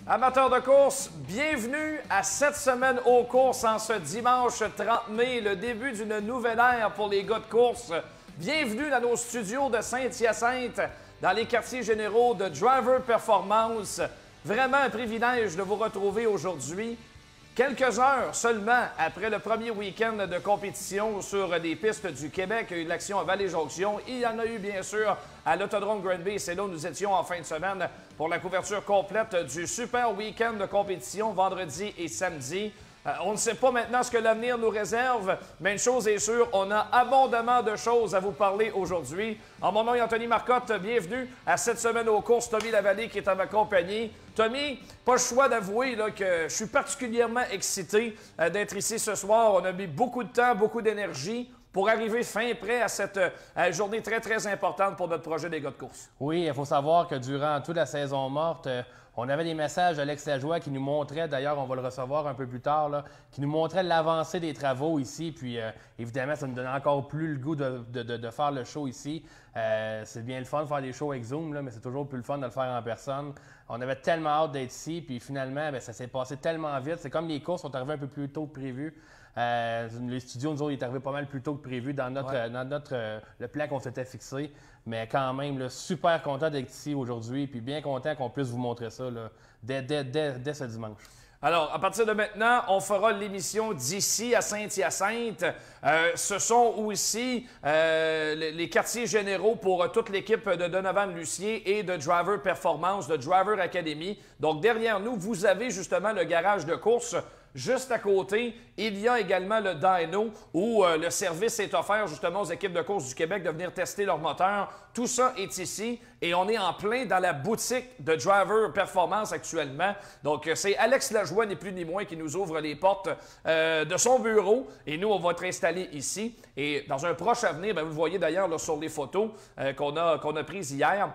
Amateurs de course, bienvenue à cette semaine aux courses en ce dimanche 30 mai, le début d'une nouvelle ère pour les gars de course. Bienvenue dans nos studios de Saint-Hyacinthe, dans les quartiers généraux de Driver Performance. Vraiment un privilège de vous retrouver aujourd'hui. Quelques heures seulement après le premier week-end de compétition sur des pistes du Québec, il y a eu de l'action à Vallée-Jonction. Il y en a eu bien sûr à l'Autodrome Granby. C'est là où nous étions en fin de semaine pour la couverture complète du super week-end de compétition vendredi et samedi. On ne sait pas maintenant ce que l'avenir nous réserve, mais une chose est sûre, on a abondamment de choses à vous parler aujourd'hui. En mon nom est Anthony Marcotte, bienvenue à cette semaine aux courses. Tommy Lavallée qui est à ma compagnie. Tommy, pas le choix d'avouer que je suis particulièrement excité d'être ici ce soir. On a mis beaucoup de temps, beaucoup d'énergie pour arriver fin prêt à cette journée très, très importante pour notre projet des gars de course. Oui, il faut savoir que durant toute la saison morte, on avait des messages d'Alex Lajoie qui nous montraient, d'ailleurs on va le recevoir un peu plus tard, là, qui nous montraient l'avancée des travaux ici. Puis évidemment, ça nous donnait encore plus le goût de faire le show ici. C'est bien le fun de faire des shows avec Zoom, là, mais c'est toujours plus le fun de le faire en personne. On avait tellement hâte d'être ici, puis finalement, ça s'est passé tellement vite. C'est comme les courses sont arrivées un peu plus tôt que prévu. Les studios, nous autres, ils sont arrivés pas mal plus tôt que prévu dans le plan qu'on s'était fixé. Mais quand même, là, super content d'être ici aujourd'hui, puis bien content qu'on puisse vous montrer ça là, dès ce dimanche. Alors, à partir de maintenant, on fera l'émission d'ici à Saint-Hyacinthe. Ce sont aussi les quartiers généraux pour toute l'équipe de Donovan Lucier et de Driver Performance, de Driver Academy. Donc, derrière nous, vous avez justement le garage de course. Juste à côté, il y a également le dyno où le service est offert justement aux équipes de course du Québec de venir tester leur moteur. Tout ça est ici et on est en plein dans la boutique de Driver Performance actuellement. Donc, c'est Alex Lajoie, ni plus ni moins, qui nous ouvre les portes de son bureau et nous, on va être installés ici. Et dans un proche avenir, vous le voyez d'ailleurs sur les photos qu'on a prises hier,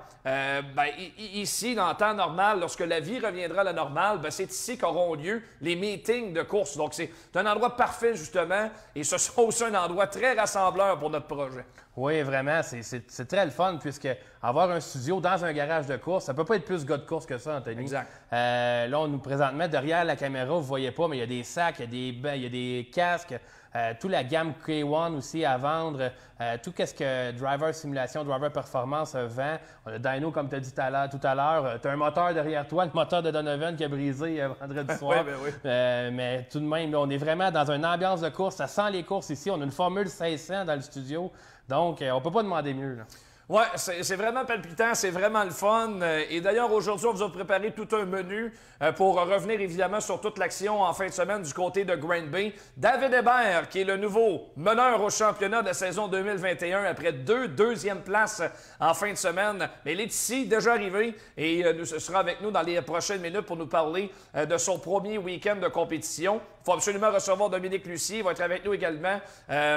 ici, dans le temps normal, lorsque la vie reviendra à la normale, c'est ici qu'auront lieu les meetings de course. Donc, c'est un endroit parfait, justement, et ce sera aussi un endroit très rassembleur pour notre projet. Oui, vraiment, c'est très le fun, puisque avoir un studio dans un garage de course, ça peut pas être plus gars de course que ça, Anthony. Exact. Là, on nous présentement, derrière la caméra, vous ne voyez pas, mais il y a des sacs, il y a des casques, toute la gamme K1 aussi à vendre, tout ce que Driver Simulation, Driver Performance vend. On a Dyno, comme tu as dit tout à l'heure. Tu as un moteur derrière toi, le moteur de Donovan qui a brisé vendredi soir. Oui. Mais tout de même, là, on est vraiment dans une ambiance de course. Ça sent les courses ici. On a une Formule 1600 dans le studio. Donc, on ne peut pas demander mieux, là. Oui, c'est vraiment palpitant, c'est vraiment le fun. Et d'ailleurs, aujourd'hui, on vous a préparé tout un menu pour revenir évidemment sur toute l'action en fin de semaine du côté de Granby. David Hébert, qui est le nouveau meneur au championnat de la saison 2021 après deux deuxièmes places en fin de semaine. Mais il est ici, déjà arrivé, et ce sera avec nous dans les prochaines minutes pour nous parler de son premier week-end de compétition. Il faut absolument recevoir Dominique Lucier. Il va être avec nous également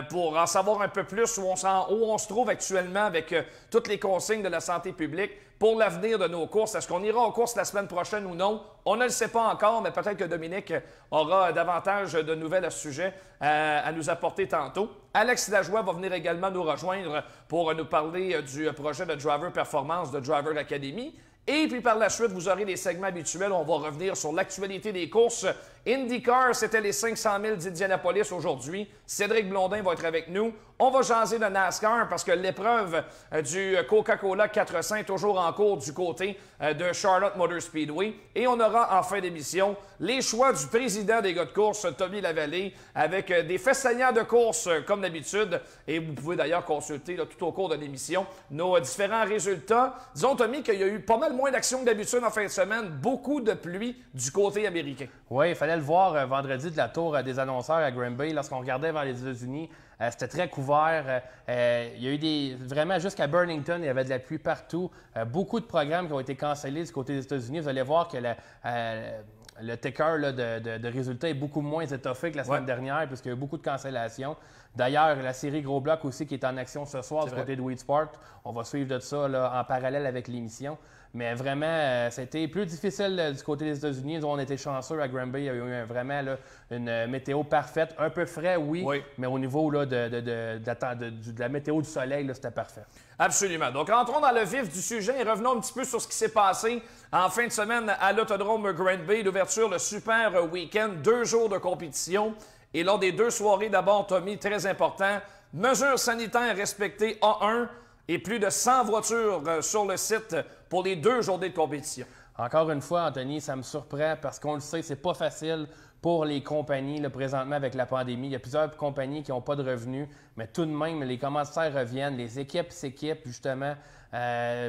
pour en savoir un peu plus où on se trouve actuellement avec toutes les consignes de la santé publique pour l'avenir de nos courses. Est-ce qu'on ira en course la semaine prochaine ou non? On ne le sait pas encore, mais peut-être que Dominique aura davantage de nouvelles à ce sujet à nous apporter tantôt. Alex Lajoie va venir également nous rejoindre pour nous parler du projet de Driver Performance de Driver Academy. Et puis par la suite, vous aurez les segments habituels. On va revenir sur l'actualité des courses. IndyCar, c'était les 500 000 d'Indianapolis aujourd'hui. Cédric Blondin va être avec nous. On va jaser de NASCAR parce que l'épreuve du Coca-Cola 400 est toujours en cours du côté de Charlotte Motor Speedway. Et on aura en fin d'émission les choix du président des gars de course, Tommy Lavallée, avec des faits saillants de course comme d'habitude. Et vous pouvez d'ailleurs consulter là, tout au cours de l'émission nos différents résultats. Disons, Tommy, qu'il y a eu pas mal moins d'action que d'habitude en fin de semaine. Beaucoup de pluie du côté américain. Oui, il fallait le voir vendredi de la tour des annonceurs à Granby. Lorsqu'on regardait vers les États-Unis, c'était très couvert. Il y a eu vraiment jusqu'à Burlington, il y avait de la pluie partout. Beaucoup de programmes qui ont été cancellés du côté des États-Unis. Vous allez voir que le ticker là, de résultats est beaucoup moins étoffé que la semaine dernière, puisqu'il y a eu beaucoup de cancellations. D'ailleurs, la série Gros Bloc aussi qui est en action ce soir du côté de Weed Sport. On va suivre de ça là, en parallèle avec l'émission. Mais vraiment, c'était plus difficile du côté des États-Unis. On était chanceux à Granby. Il y a eu vraiment là, une météo parfaite. Un peu frais, oui. Mais au niveau là, de la météo du soleil, c'était parfait. Absolument. Donc, entrons dans le vif du sujet et revenons un petit peu sur ce qui s'est passé en fin de semaine à l'Autodrome Granby. L'ouverture, le super week-end, 2 jours de compétition. Et lors des 2 soirées, d'abord, Tommy, très important, mesures sanitaires respectées A1 et plus de 100 voitures sur le site pour les 2 journées de compétition. Encore une fois, Anthony, ça me surprend parce qu'on le sait, c'est pas facile pour les compagnies là, présentement avec la pandémie. Il y a plusieurs compagnies qui n'ont pas de revenus, mais tout de même, les commanditaires reviennent, les équipes s'équipent justement.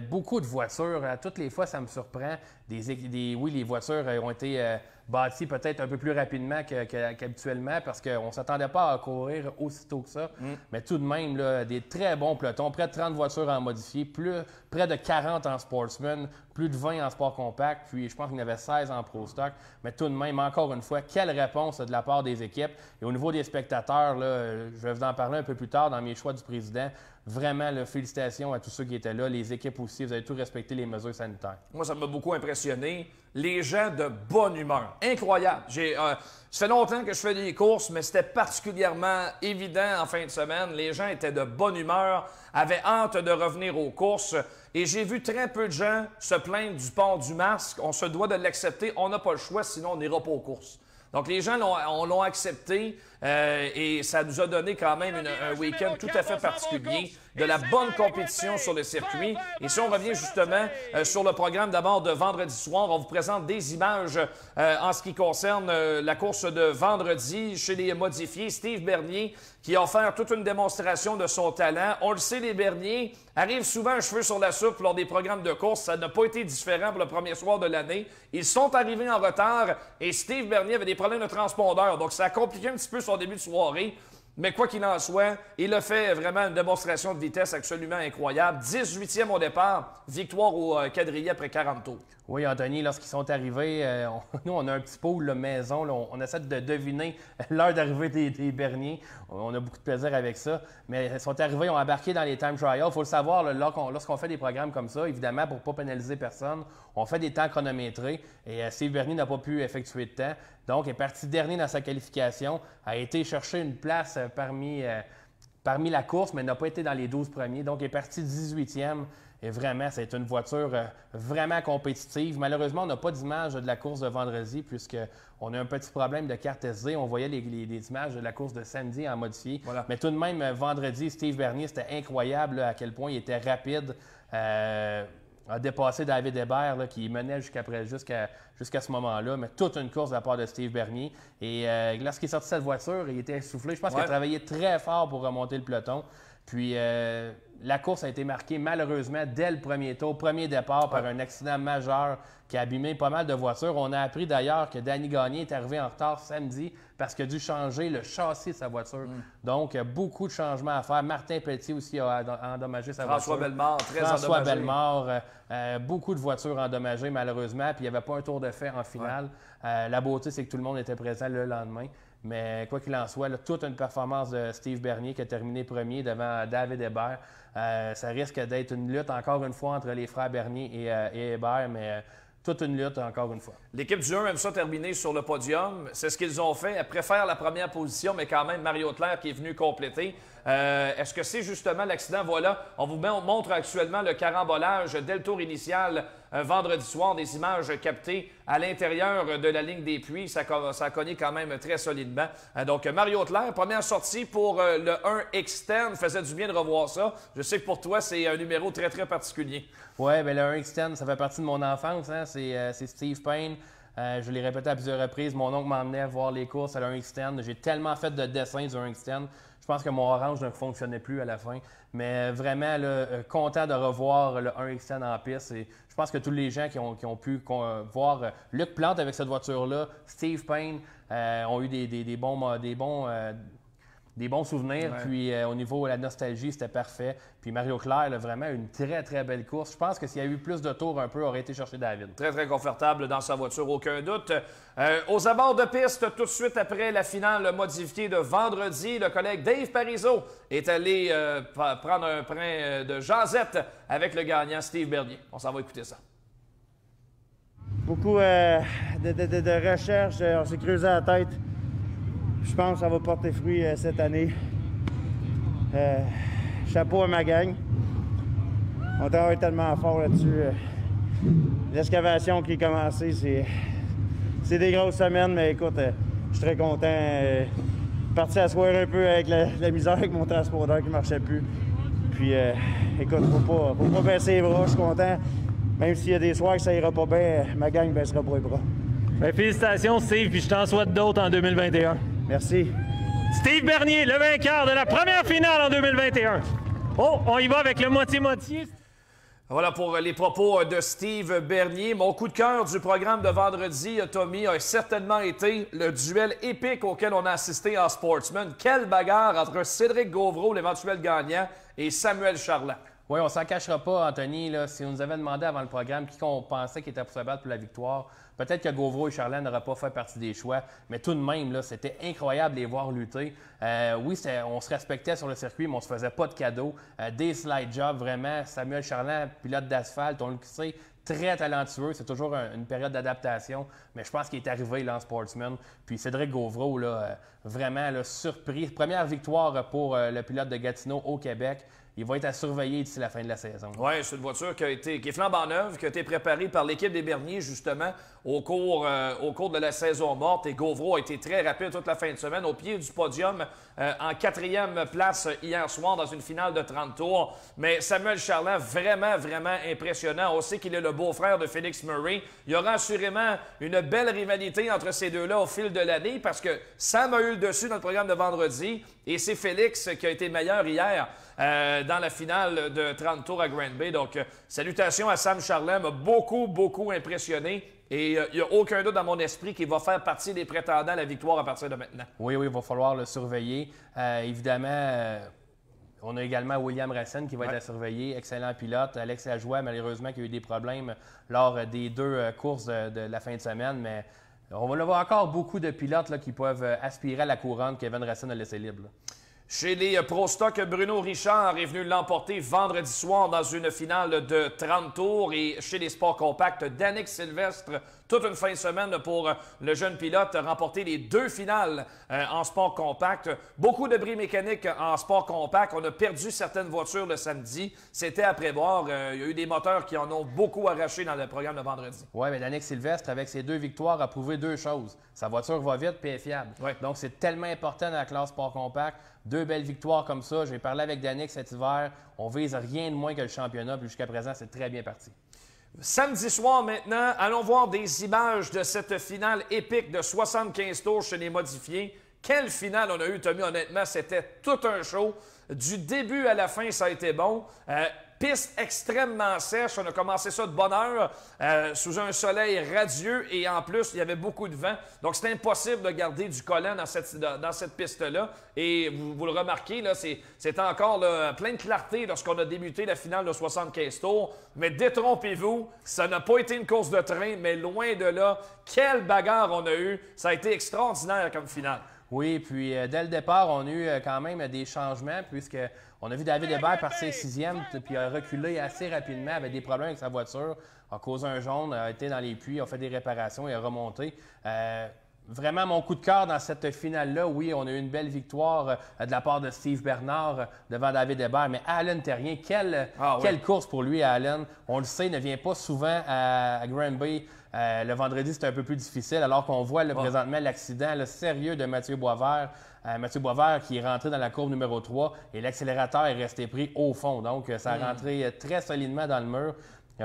Beaucoup de voitures, toutes les fois, ça me surprend. Oui, les voitures ont été bâties peut-être un peu plus rapidement qu'habituellement parce qu'on ne s'attendait pas à courir aussitôt que ça. Mais tout de même, là, des très bons pelotons, près de 30 voitures en modifié, près de 40 en Sportsman, plus de 20 en Sport Compact, puis je pense qu'il y en avait 16 en Pro Stock. Mais tout de même, encore une fois, quelle réponse de la part des équipes. Et au niveau des spectateurs, là, je vais vous en parler un peu plus tard dans mes choix du président. Vraiment, là, félicitations à tous ceux qui étaient là, les équipes aussi, vous avez tous respecté les mesures sanitaires. Moi, ça m'a beaucoup impressionné. Les gens de bonne humeur. Incroyable. Ça fait longtemps que je fais des courses, mais c'était particulièrement évident en fin de semaine. Les gens étaient de bonne humeur, avaient hâte de revenir aux courses. Et j'ai vu très peu de gens se plaindre du port du masque. On se doit de l'accepter. On n'a pas le choix, sinon on n'ira pas aux courses. Donc, les gens l'ont accepté et ça nous a donné quand même un week-end tout à fait particulier, de la bonne compétition sur le circuit. Et si on revient justement sur le programme d'abord de vendredi soir, on vous présente des images en ce qui concerne la course de vendredi chez les modifiés. Steve Bernier qui a offert toute une démonstration de son talent. On le sait, les Bernier arrivent souvent cheveux sur la soupe lors des programmes de course. Ça n'a pas été différent pour le premier soir de l'année. Ils sont arrivés en retard et Steve Bernier avait des problèmes de transpondeur. Donc, ça a compliqué un petit peu son début de soirée. Mais quoi qu'il en soit, il a fait vraiment une démonstration de vitesse absolument incroyable. 18e au départ, victoire au quadrillé après 40 tours. Oui, Anthony, lorsqu'ils sont arrivés, nous, on a un petit pool maison. Là, on essaie de deviner l'heure d'arrivée des Berniers. On a beaucoup de plaisir avec ça. Mais ils sont arrivés, ils ont embarqué dans les time trials. Il faut le savoir, là, lorsqu'on fait des programmes comme ça, évidemment, pour ne pas pénaliser personne, on fait des temps chronométrés. Et Steve Bernier n'a pas pu effectuer de temps. Donc, il est parti dernier dans sa qualification, a été chercher une place parmi la course, mais n'a pas été dans les 12 premiers. Donc, il est parti 18e. Et vraiment, c'est une voiture vraiment compétitive. Malheureusement, on n'a pas d'image de la course de vendredi puisqu'on a un petit problème de carte SD. On voyait les images de la course de samedi en modifié. Voilà. Mais tout de même, vendredi, Steve Bernier, c'était incroyable là, à quel point il était rapide. A dépassé David Hébert là, qui menait jusqu'à ce moment-là. Mais toute une course de la part de Steve Bernier. Et lorsqu'il est sorti de cette voiture, il était essoufflé. Je pense qu'il a travaillé très fort pour remonter le peloton. Puis la course a été marquée malheureusement dès le premier tour, premier départ, par un accident majeur qui a abîmé pas mal de voitures. On a appris d'ailleurs que Danny Gagné est arrivé en retard samedi parce qu'il a dû changer le châssis de sa voiture. Donc, beaucoup de changements à faire. Martin Pelletier aussi a endommagé sa voiture. François Bellemare, très endommagé. François Bellemare, beaucoup de voitures endommagées malheureusement, puis il n'y avait pas un tour de fait en finale. La beauté, c'est que tout le monde était présent le lendemain. Mais quoi qu'il en soit, là, toute une performance de Steve Bernier qui a terminé premier devant David Hébert. Ça risque d'être une lutte encore une fois entre les frères Bernier et Hébert, mais toute une lutte encore une fois. L'équipe du 1 aime ça terminer sur le podium. C'est ce qu'ils ont fait. Elle préfère la première position, mais quand même Mario Claire qui est venu compléter. Est-ce que c'est justement l'accident? Voilà, on vous montre actuellement le carambolage dès le tour initial vendredi soir, des images captées à l'intérieur de la ligne des puits. Ça a cogné quand même très solidement. Donc, Mario Claire, première sortie pour le 1 Extend. Faisait du bien de revoir ça. Je sais que pour toi, c'est un numéro très, très particulier. Oui, bien le 1 Extend, ça fait partie de mon enfance. Hein? C'est Steve Payne. Je l'ai répété à plusieurs reprises. Mon oncle m'emmenait voir les courses à le 1 Extend. J'ai tellement fait de dessins du 1 Extend. Je pense que mon orange ne fonctionnait plus à la fin. Mais vraiment, là, content de revoir le 1 Extend en piste. Et je pense que tous les gens qui ont pu voir Luc Plante avec cette voiture-là, Steve Payne, ont eu des bons des bons souvenirs. Ouais. Puis au niveau de la nostalgie, c'était parfait. Puis Mario Claire, là, vraiment une très, très belle course. Je pense que s'il y a eu plus de tours un peu, aurait été chercher David. Très, très confortable dans sa voiture, aucun doute. Aux abords de piste, tout de suite après la finale modifiée de vendredi, le collègue Dave Parizeau est allé prendre un brin de jasette avec le gagnant Steve Bernier. On s'en va écouter ça. Beaucoup de recherches, on s'est creusé la tête. Je pense que ça va porter fruit cette année. Chapeau à ma gang. On travaille tellement fort là-dessus. L'excavation qui est commencée, c'est des grosses semaines, mais écoute, je suis très content. Parti asseoir un peu avec la misère avec mon transporteur qui ne marchait plus. Puis, écoute, faut pas baisser les bras, je suis content. Même s'il y a des soirs que ça ira pas bien, ma gang ne baissera pas les bras. Bien, félicitations, Steve, puis je t'en souhaite d'autres en 2021. Merci. Steve Bernier, le vainqueur de la première finale en 2021. Oh, on y va avec le moitié-moitié. Voilà pour les propos de Steve Bernier. Mon coup de cœur du programme de vendredi, Tommy, a certainement été le duel épique auquel on a assisté en Sportsman. Quelle bagarre entre Cédric Gauvreau, l'éventuel gagnant, et Samuel Charland. Oui, on ne s'en cachera pas, Anthony. Là, si on nous avait demandé avant le programme qui on pensait qui était pour se battre pour la victoire, peut-être que Gauvreau et Charland n'auraient pas fait partie des choix, mais tout de même, là, c'était incroyable de les voir lutter. Oui, on se respectait sur le circuit, mais on ne se faisait pas de cadeaux. Des slide jobs, vraiment. Samuel Charland, pilote d'asphalte, on le sait, très talentueux. C'est toujours une période d'adaptation, mais je pense qu'il est arrivé là, en Sportsman. Puis Cédric Gauvreau, là, vraiment là, surpris. Première victoire pour le pilote de Gatineau au Québec. Il va être à surveiller d'ici la fin de la saison. Oui, c'est une voiture qui est flambant neuve, qui a été préparée par l'équipe des Berniers, justement, au cours de la saison morte. Et Gauvreau a été très rapide toute la fin de semaine, au pied du podium, en 4e place hier soir dans une finale de 30 tours. Mais Samuel Charland, vraiment, vraiment impressionnant. On sait qu'il est le beau-frère de Félix Murray. Il y aura assurément une belle rivalité entre ces deux-là au fil de l'année, parce que Sam a eu le dessus dans le programme de vendredi, et c'est Félix qui a été meilleur hier. Dans la finale de 30 tours à Grand Bay. Donc, salutations à Sam Charland, m'a beaucoup, beaucoup impressionné. Et il n'y a aucun doute dans mon esprit qu'il va faire partie des prétendants à la victoire à partir de maintenant. Oui, il va falloir le surveiller. Évidemment, on a également William Racine qui va être à surveiller. Excellent pilote. Alex Lajoie, malheureusement, qui a eu des problèmes lors des 2 courses de la fin de semaine. Mais on va avoir encore beaucoup de pilotes là, qui peuvent aspirer à la couronne. Kevin Racine a laissé libre. Là. Chez les Pro Stock, Bruno Richard est venu l'emporter vendredi soir dans une finale de 30 tours. Et chez les Sports Compacts, Danick Sylvestre, toute une fin de semaine pour le jeune pilote, a remporté les 2 finales en Sport Compact. Beaucoup de bris mécaniques en Sport Compact. On a perdu certaines voitures le samedi. C'était à prévoir. Il y a eu des moteurs qui en ont beaucoup arraché dans le programme de vendredi. Oui, mais Danick Sylvestre, avec ses 2 victoires, a prouvé 2 choses. Sa voiture va vite et est fiable. Ouais. Donc, c'est tellement important dans la classe Sport Compact. 2 belles victoires comme ça. J'ai parlé avec Danick cet hiver. On vise rien de moins que le championnat. Puis jusqu'à présent, c'est très bien parti. Samedi soir maintenant, allons voir des images de cette finale épique de 75 tours chez les modifiés. Quelle finale on a eu, Tommy, honnêtement, c'était tout un show. Du début à la fin, ça a été bon. Piste extrêmement sèche. On a commencé ça de bonne heure, sous un soleil radieux et en plus, il y avait beaucoup de vent. Donc, c'était impossible de garder du collant dans cette piste-là. Et vous le remarquez, là, c'est encore là, plein de clarté lorsqu'on a débuté la finale de 75 tours. Mais détrompez-vous, ça n'a pas été une course de train, mais loin de là. Quelle bagarre on a eu. Ça a été extraordinaire comme finale. Oui, puis dès le départ, on a eu quand même des changements puisqu'on a vu David Hébert passer 6e puis a reculé assez rapidement, avait des problèmes avec sa voiture, a causé un jaune, a été dans les puits, a fait des réparations et a remonté. Vraiment, mon coup de cœur dans cette finale-là, oui, on a eu une belle victoire de la part de Steve Bernard devant David Hébert, mais Alan Terrien, quelle course pour lui, Alan. On le sait, il ne vient pas souvent à Grand Bay. Le vendredi, c'était un peu plus difficile, alors qu'on voit là, présentement l'accident sérieux de Mathieu Boisvert. Mathieu Boisvert qui est rentré dans la courbe numéro 3 et l'accélérateur est resté pris au fond. Donc, ça a rentré très solidement dans le mur.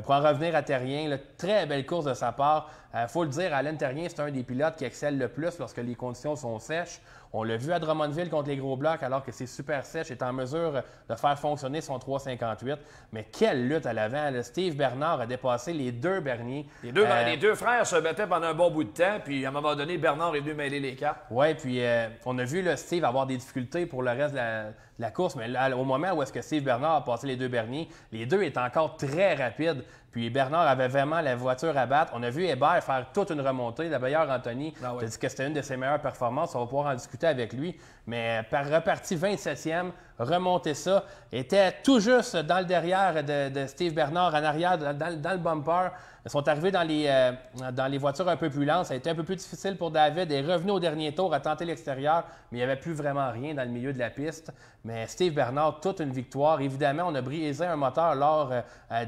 Pour en revenir à Terrien, là, très belle course de sa part. Il faut le dire, Alain Terrien, c'est un des pilotes qui excelle le plus lorsque les conditions sont sèches. On l'a vu à Drummondville contre les gros blocs, alors que c'est super sèche, est en mesure de faire fonctionner son 3,58. Mais quelle lutte à l'avant! Steve Bernard a dépassé les deux Bernier. Les deux frères se battaient pendant un bon bout de temps, puis à un moment donné, Bernard est venu mêler les cartes. Oui, puis on a vu Steve avoir des difficultés pour le reste de la course, mais là, au moment où est-ce que Steve Bernard a passé les deux Bernier, les deux étaient encore très rapides. Puis Bernard avait vraiment la voiture à battre. On a vu Hébert faire toute une remontée. D'ailleurs, Anthony a dit que c'était une de ses meilleures performances. On va pouvoir en discuter avec lui. Mais reparti 27e, remonter ça, était tout juste dans le derrière de Steve Bernard, en arrière, dans le bumper. Ils sont arrivés dans les voitures un peu plus lentes. Ça a été un peu plus difficile pour David. Il est revenu au dernier tour, a tenté l'extérieur, mais il n'y avait plus vraiment rien dans le milieu de la piste. Mais Steve Bernard, toute une victoire. Évidemment, on a brisé un moteur lors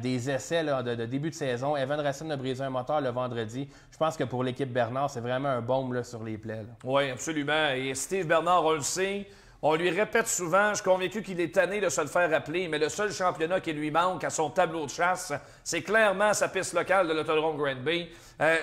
des essais là, de début de saison. Evan Racine a brisé un moteur le vendredi. Je pense que pour l'équipe Bernard, c'est vraiment un baume là, sur les plaies. Oui, absolument. Et Steve Bernard, on le sait, on lui répète souvent, je suis convaincu qu'il est tanné de se le faire rappeler, mais le seul championnat qui lui manque à son tableau de chasse, c'est clairement sa piste locale de l'autodrome Granby.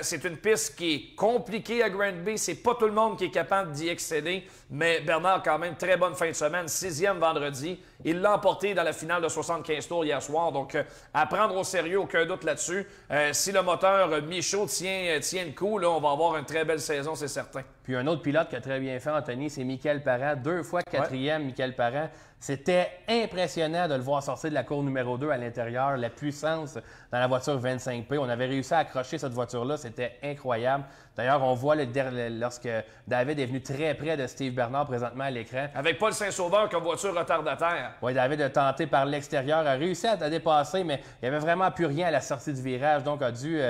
C'est une piste qui est compliquée à Granby. C'est pas tout le monde qui est capable d'y excéder, mais Bernard, quand même, très bonne fin de semaine. 6e vendredi. Il l'a emporté dans la finale de 75 tours hier soir. Donc, à prendre au sérieux, aucun doute là-dessus. Si le moteur Michaud tient le coup, là, on va avoir une très belle saison, c'est certain. Puis un autre pilote qui a très bien fait, Anthony, c'est Michael Parent. 2 fois 4e, Michael Parent. C'était impressionnant de le voir sortir de la cour numéro 2 à l'intérieur, la puissance dans la voiture 25P. On avait réussi à accrocher cette voiture-là, c'était incroyable. D'ailleurs, on voit lorsque David est venu très près de Steve Bernard présentement à l'écran. Avec Paul Saint-Sauveur comme voiture retardataire. Oui, David a tenté par l'extérieur, a réussi à dépasser, mais il n'y avait vraiment plus rien à la sortie du virage, donc a dû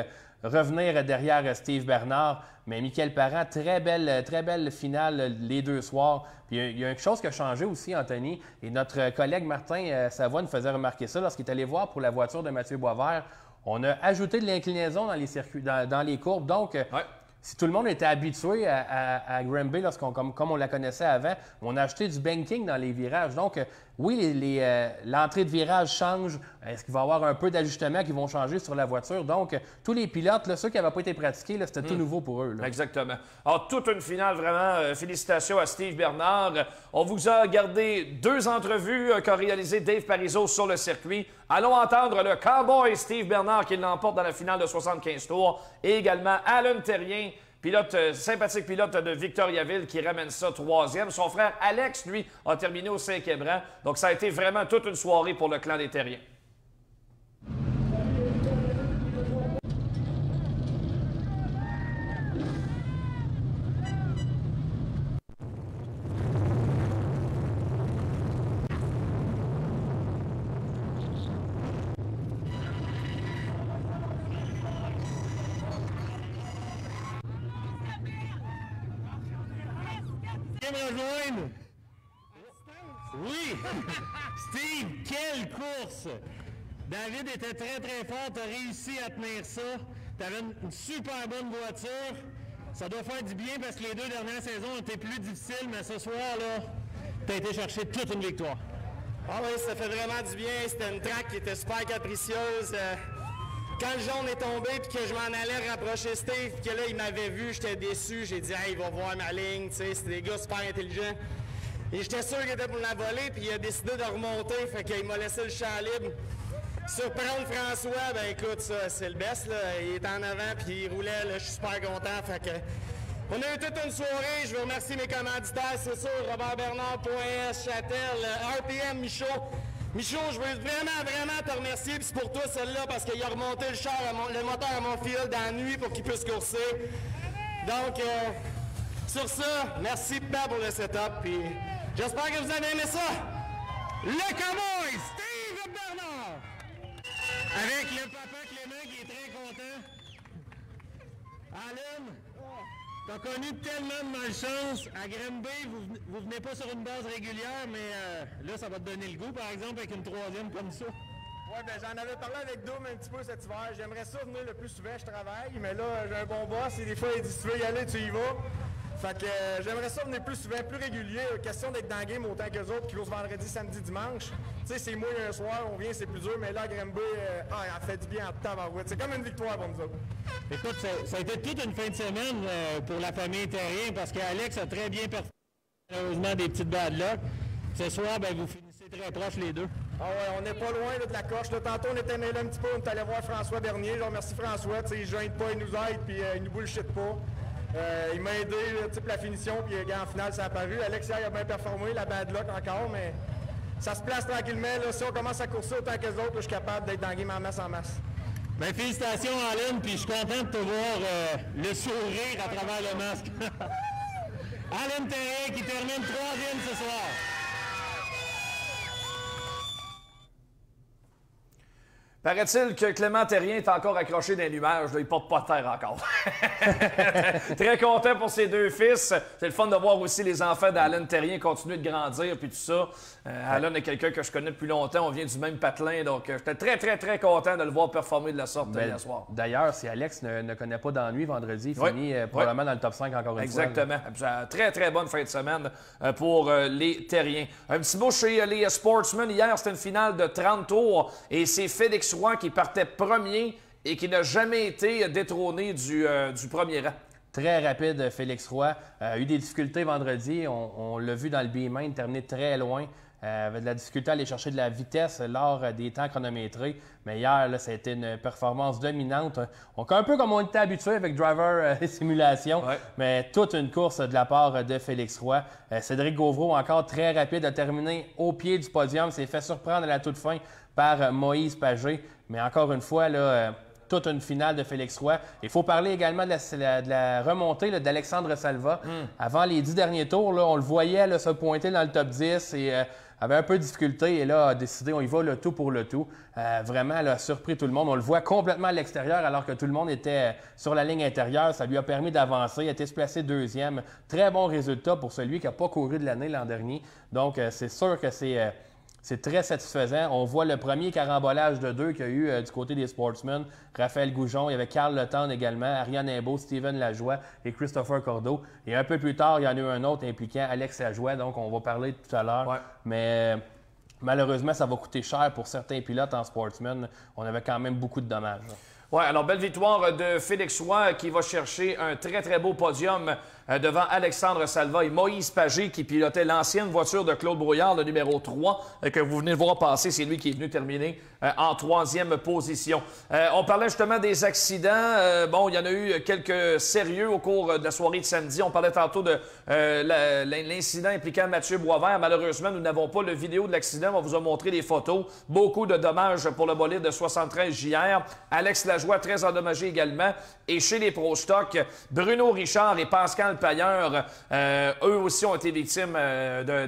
revenir derrière Steve Bernard. Mais Michael Parent, très belle finale les 2 soirs. Puis il y a quelque chose qui a changé aussi, Anthony. Et notre collègue Martin Savoie nous faisait remarquer ça lorsqu'il est allé voir pour la voiture de Mathieu Boisvert. On a ajouté de l'inclinaison dans les circuits, dans les courbes. Donc, si tout le monde était habitué à Granby, comme on la connaissait avant, on a acheté du banking dans les virages. Donc, oui, l'entrée de virage change. Est-ce qu'il va y avoir un peu d'ajustements qui vont changer sur la voiture? Donc, tous les pilotes, là, ceux qui n'avaient pas été pratiqués, c'était tout nouveau pour eux. Là. Exactement. Alors, toute une finale, vraiment. Félicitations à Steve Bernard. On vous a gardé 2 entrevues qu'a réalisées Dave Parizeau sur le circuit. Allons entendre le cowboy Steve Bernard qui l'emporte dans la finale de 75 tours et également Alain Terrien, sympathique pilote de Victoriaville qui ramène ça 3e. Son frère Alex, lui, a terminé au 5e rang. Donc, ça a été vraiment toute une soirée pour le clan des Terriens. Oui! Steve, quelle course! David était très fort, tu as réussi à tenir ça. Tu avais une super bonne voiture. Ça doit faire du bien parce que les 2 dernières saisons ont été plus difficiles, mais ce soir-là, tu as été chercher toute une victoire. Ah oui, ça fait vraiment du bien. C'était une track qui était super capricieuse. Quand le jaune est tombé puis que je m'en allais rapprocher Steve puis que là, il m'avait vu, j'étais déçu. J'ai dit, hey, il va voir ma ligne. Tu sais, c'est des gars super intelligents. Et j'étais sûr qu'il était pour la voler, puis il a décidé de remonter, fait qu'il m'a laissé le champ libre. Surprendre François, ben écoute, ça, c'est le best, là. Il était en avant, puis il roulait, là, je suis super content, fait que... On a eu toute une soirée, je veux remercier mes commanditaires, c'est sûr, Robert Bernard, .s, Châtel, RPM, Michaud. Michaud, je veux vraiment te remercier, puis c'est pour toi celle-là, parce qu'il a remonté le moteur à mon field dans la nuit pour qu'il puisse courser. Donc, sur ça, merci Papa pour le setup, puis... J'espère que vous avez aimé ça! Le cowboy, Steve Bernard! Avec le papa Clément qui est très content. Alain, t'as connu tellement de malchance. À Granby, vous venez pas sur une base régulière, mais là, ça va te donner le goût, par exemple, avec une 3e comme ça. Ouais, ben j'en avais parlé avec Dom un petit peu cet hiver. J'aimerais ça venir le plus souvent, je travaille, mais là, j'ai un bon boss et des fois, il dit si tu veux y aller, tu y vas. Fait que j'aimerais ça venir plus souvent, plus régulier. Question d'être dans le game autant qu'eux autres qui jouent vendredi, samedi, dimanche. Tu sais, c'est moi un soir, on vient, c'est plus dur, mais là, à Granby, elle fait du bien en tabarouette. C'est comme une victoire pour nous autres. Écoute, ça a été toute une fin de semaine pour la famille Terrien parce qu'Alex a très bien performé. Malheureusement, des petites bad luck. Ce soir, ben, vous finissez très proches les deux. Ah ouais, on n'est pas loin là, de la coche. Là, tantôt, on était mêlés un petit peu. On est allé voir François Bernier. Je remercie François. Il ne gêne pas, il nous aide, puis il nous bullshit pas. Il m'a aidé pour la finition, puis en finale, ça a apparu. Alex, hier, il a bien performé, la bad luck encore, mais ça se place tranquillement. Là, si on commence à courser autant que les autres, là, je suis capable d'être dans le game en masse en masse. Ben, félicitations, Alan, puis je suis content de te voir le sourire à travers le masque. Alan Terrien qui termine 3e ce soir. Paraît-il que Clément Terrien est encore accroché dans les nuages. Là, il ne porte pas de terre encore. Très content pour ses deux fils. C'est le fun de voir aussi les enfants d'Alan Terrien continuer de grandir puis tout ça. Alan est quelqu'un que je connais depuis longtemps. On vient du même patelin. Donc, j'étais très content de le voir performer de la sorte hier soir. D'ailleurs, si Alex ne connaît pas d'ennui vendredi, il finit probablement dans le top 5 encore une fois. Exactement. Très bonne fin de semaine pour les Terriens. Un petit mot chez les Sportsmen. Hier, c'était une finale de 30 tours et c'est Félix Roy qui partait premier et qui n'a jamais été détrôné du premier rang. Très rapide, Félix Roy. A eu des difficultés vendredi. On l'a vu dans le B-main, terminé très loin. Avait de la difficulté à aller chercher de la vitesse lors des temps chronométrés. Mais hier, là, ça a été une performance dominante. Un peu comme on était habitué avec Driver Simulation, mais toute une course de la part de Félix Roy. Cédric Gauvreau, encore très rapide, a terminé au pied du podium. S'est fait surprendre à la toute fin par Moïse Pagé. Mais encore une fois, là, toute une finale de Félix Roy. Il faut parler également de la remontée d'Alexandre Salva. Avant les 10 derniers tours, là, on le voyait là, se pointer dans le top 10 et avait un peu de difficulté. Et là, a décidé, on y va le tout pour le tout. Vraiment, là, a surpris tout le monde. On le voit complètement à l'extérieur alors que tout le monde était sur la ligne intérieure. Ça lui a permis d'avancer. Il a été placé deuxième. Très bon résultat pour celui qui n'a pas couru de l'année l'an dernier. Donc, c'est sûr que c'est très satisfaisant. On voit le premier carambolage de deux qu'il y a eu du côté des Sportsmen. Raphaël Goujon, il y avait Carl Letendre également, Ariane Imbeau, Steven Lajoie et Christopher Cordeau. Et un peu plus tard, il y en a eu un autre impliquant Alex Lajoie, donc on va parler tout à l'heure. Mais malheureusement, ça va coûter cher pour certains pilotes en Sportsmen. On avait quand même beaucoup de dommages. Oui, alors belle victoire de Félix Roy qui va chercher un très beau podium devant Alexandre Salva et Moïse Pagé qui pilotait l'ancienne voiture de Claude Brouillard, le numéro 3, que vous venez de voir passer. C'est lui qui est venu terminer en 3e position. On parlait justement des accidents. Bon, il y en a eu quelques sérieux au cours de la soirée de samedi. On parlait tantôt de l'incident impliquant Mathieu Boisvert. Malheureusement, nous n'avons pas le vidéo de l'accident. On vous a montré des photos. Beaucoup de dommages pour le bolide de 73 JR. Alex Lajoie très endommagé également. Et chez les Pro Stock, Bruno Richard et Pascal Pailleur, eux aussi ont été victimes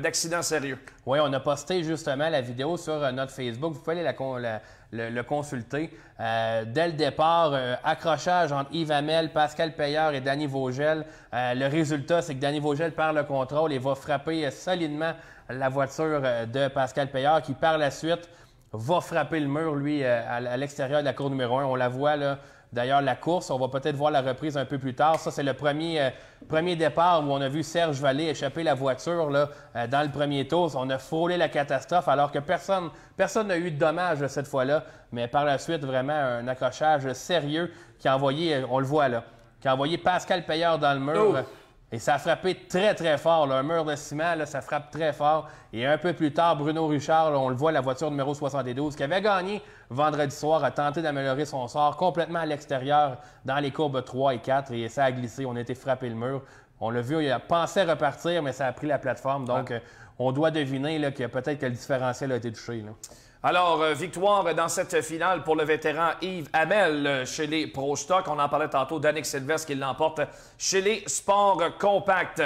d'accidents sérieux. Oui, on a posté justement la vidéo sur notre Facebook. Vous pouvez aller le consulter. Dès le départ, accrochage entre Yves Hamel, Pascal Pailleur et Danny Vogel. Le résultat, c'est que Danny Vogel perd le contrôle et va frapper solidement la voiture de Pascal Pailleur qui, par la suite, va frapper le mur, lui, à l'extérieur de la cour numéro 1. On la voit, là. D'ailleurs, la course, on va peut-être voir la reprise un peu plus tard. Ça, c'est le premier départ où on a vu Serge Vallée échapper la voiture là, dans le premier tour. On a frôlé la catastrophe alors que personne n'a eu de dommages cette fois-là. Mais par la suite, vraiment un accrochage sérieux qui a envoyé, on le voit là, qui a envoyé Pascal Pailleur dans le mur. Et ça a frappé très fort. Là. Un mur de ciment, là, ça frappe très fort. Et un peu plus tard, Bruno Richard, là, on le voit, la voiture numéro 72, qui avait gagné vendredi soir, a tenté d'améliorer son sort complètement à l'extérieur dans les courbes 3 et 4. Et ça a glissé. On a été frappé le mur. On l'a vu, il a pensé repartir, mais ça a pris la plateforme. Donc, on doit deviner là, que peut-être que le différentiel a été touché. Là. Alors, victoire dans cette finale pour le vétéran Yves Hamel chez les Pro Stock. On en parlait tantôt d'Annick Sylvestre qui l'emporte chez les Sports Compacts.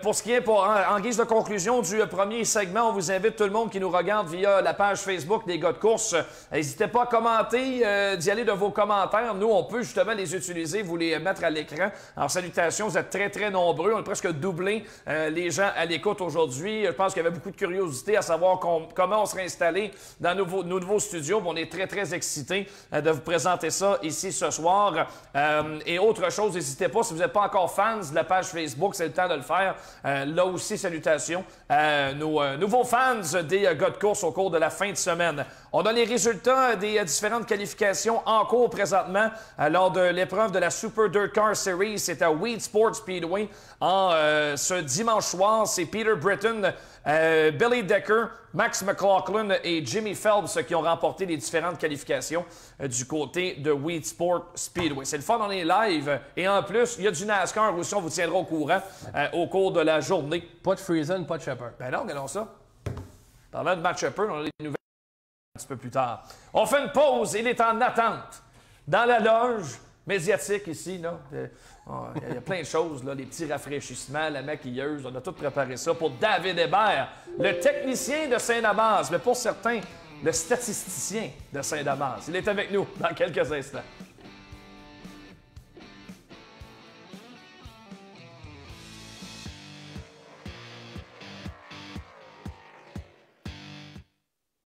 Pour ce qui est, en guise de conclusion du premier segment, on vous invite tout le monde qui nous regarde via la page Facebook des gars de course. N'hésitez pas à commenter, d'y aller de vos commentaires. Nous, on peut justement les utiliser, vous les mettre à l'écran. Alors, salutations, vous êtes très nombreux. On a presque doublé les gens à l'écoute aujourd'hui. Je pense qu'il y avait beaucoup de curiosité à savoir comment on serait installé dans nos nouveaux studios. On est très, très excités de vous présenter ça ici ce soir. Et autre chose, n'hésitez pas, si vous n'êtes pas encore fans de la page Facebook, c'est le temps de le faire. Là aussi, salutations à nos nouveaux fans des gars de course au cours de la fin de semaine. On a les résultats des différentes qualifications en cours présentement lors de l'épreuve de la Super Dirt Car Series. C'est à Weed Sport Speedway ce dimanche soir. C'est Peter Britton, Billy Decker, Max McLaughlin et Jimmy Phelps qui ont remporté les différentes qualifications du côté de Weed Sport Speedway. C'est le fun, on est live. Et en plus, il y a du NASCAR aussi, on vous tiendra au courant au cours de la journée. Pas de Friesen, pas de Shepard. Ben non, regardons ça. Parlant de Matt Shepard, on a des nouvelles un petit peu plus tard. On fait une pause, il est en attente dans la loge médiatique ici. Là. Il y a plein de choses, là, les petits rafraîchissements, la maquilleuse, on a tout préparé ça pour David Hébert, le technicien de Saint-Damas, mais pour certains, le statisticien de Saint-Damas. Il est avec nous dans quelques instants.